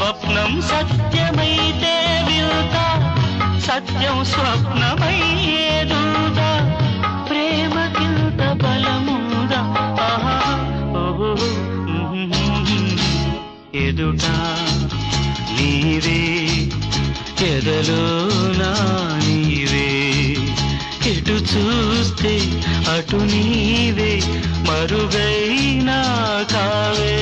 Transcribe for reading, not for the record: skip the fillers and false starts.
స్వప్నం సత్యమైతే వింత సత్యం స్వప్నమయ్యేదుదా ప్రేమకింత బలముందా ఎదుట నీవే ఎదలో నా నీవే ఎటు చూస్తే అటు నీవే మరుగైనా కావే